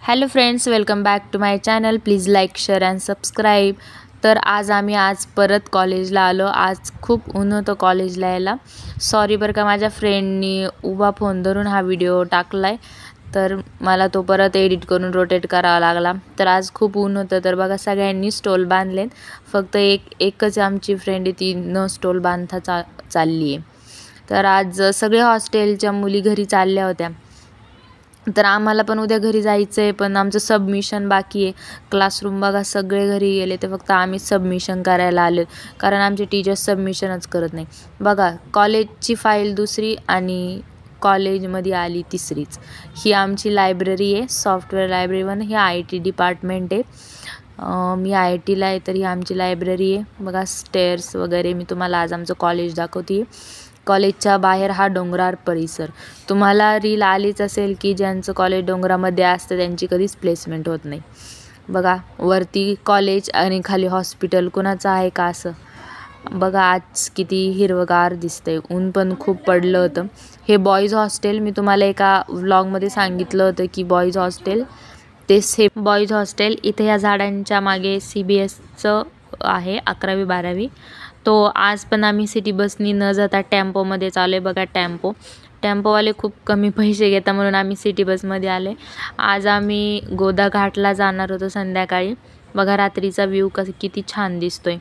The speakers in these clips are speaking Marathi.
Hello friends, welcome back to my channel. Please like, share and subscribe. तर आज परत कॉलेजला आलो. आज खूप ऊन होतं कॉलेजला यायला. सॉरी बरं का, माझ्या फ्रेंडनी उभा फोन धरून हा व्हिडिओ टाकला आहे, तर मला तो परत एडिट करून रोटेट करावा लागला. तर आज खूप ऊन होतं. तर बघा, सगळ्यांनी स्टॉल बांधलेत. फक्त एकच आमची फ्रेंड आहे, ती न स्टॉल बांधता चालली आहे. तर आज सगळे हॉस्टेलच्या मुली घरी चालल्या होत्या. तर आम्हाला पण उद्या घरी जायचं आहे, पण आमचं सबमिशन बाकी आहे. क्लासरूम बघा, सगळे घरी गेले, ते फक्त आम्ही सबमिशन करायला आलो, कारण आमचे टीचर्स सबमिशनच करत नाही. बघा, कॉलेजची फाईल दुसरी आणि कॉलेजमध्ये आली तिसरीच. ही आमची लायब्ररी आहे, software library 1. He IT department आहे. मी ITला आहे, तर ही आमची लायब्ररी आहे. बघा, स्टेअर्स वगैरे. मी तुम्हाला आज आमचं कॉलेज दाखवते. कॉलेजच्या बाहेर हा डोंगराळ परिसर. तुम्हाला रील आलीच असेल की ज्यांचं कॉलेज डोंगरामध्ये असतं त्यांची कधीच प्लेसमेंट होत नाही. बघा, वरती कॉलेज आणि खाली हॉस्पिटल. कोणाचं आहे का असं? बघा, आज किती हिरवगार दिसतंय. ऊन पण खूप पडलं होतं. हे बॉईज हॉस्टेल. मी तुम्हाला एका व्लॉगमध्ये सांगितलं होतं की बॉईज हॉस्टेल, ते सेम बॉईज हॉस्टेल. इथे या झाडांच्या मागे CBSचं आहे, 11वी 12वी. तो आज पण आम्ही सिटी बसनी न जाता टेम्पोमध्ये चालू आहे. बघा, टेम्पोवाले खूप कमी पैसे घेतात, म्हणून आम्ही सिटी बसमध्ये आले. आज आम्ही गोदा घाटला जाणार होतो संध्याकाळी. बघा, रात्रीचा व्ह्यू किती छान दिसतोय.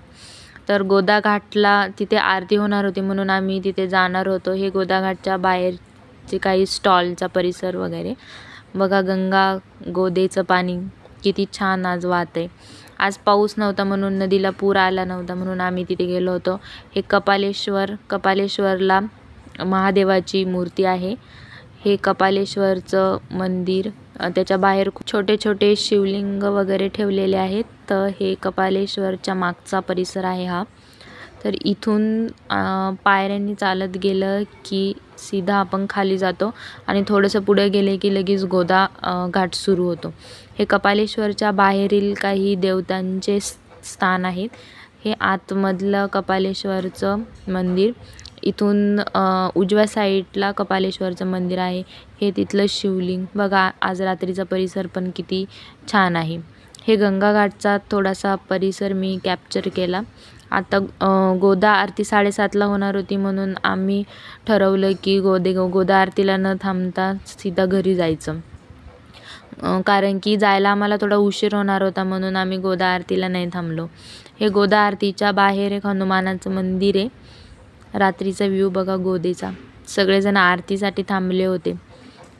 तर गोदा घाटला तिथे आरती होणार होती, म्हणून आम्ही तिथे जाणार होतो. हे गोदा घाटच्या बाहेरचे काही स्टॉलचा परिसर वगैरे. बघा, गंगा गोदेचं पाणी किती छान आज वाहत आहे. आज पाऊस नव्हता, म्हणून नदीला पूर आला नव्हता, म्हणून आम्ही तिथे गेलो होतो. हे कपालेश्वरला महादेवाची मूर्ती आहे. हे कपालेश्वरचं मंदिर. त्याच्या बाहेर छोटे छोटे शिवलिंग वगैरे ठेवलेले आहेत. तर हे कपालेश्वरच्या मागचा परिसर आहे हा. तर इथून पायऱ्यांनी चालत गेलं की सीधा आपण खाली जातो आणि थोडंसं पुढे गेले की लगेच गोदा घाट सुरू होतो. हे कपालेश्वरच्या बाहेरील काही देवतांचे स्थान आहेत. हे आतमधलं कपालेश्वरचं मंदिर. इथून उजव्या साईडला कपालेश्वरचं मंदिर आहे. हे तिथलं शिवलिंग. बघा, आज रात्रीचा परिसर पण किती छान आहे. हे गंगाघाटचा थोडासा परिसर मी कॅप्चर केला. आता गोदा आरती 7:30ला होणार होती, म्हणून आम्ही ठरवलं की गोदा आरतीला न थांबता सीधा घरी जायचं. कारण की जायला आम्हाला थोडा उशीर होणार होता, म्हणून आम्ही गोदा आरतीला नाही थांबलो. हे गोदा आरतीच्या बाहेर एक हनुमानाचं मंदिर आहे. रात्रीचा व्ह्यू बघा गोदेचा. सगळेजण आरतीसाठी थांबले होते.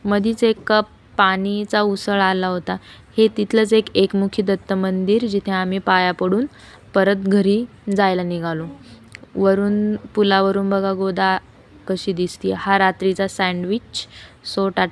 मधीच एक कप पाणीचा उसळ आला होता. हे तिथलंच एक एकमुखी दत्त मंदिर, जिथे आम्ही पाया पडून परत घरी जायला निघालो. वरून पुलावरून बघा गोदा कशी दिसते. हा रात्रीचा सँडविच. सो टाटा.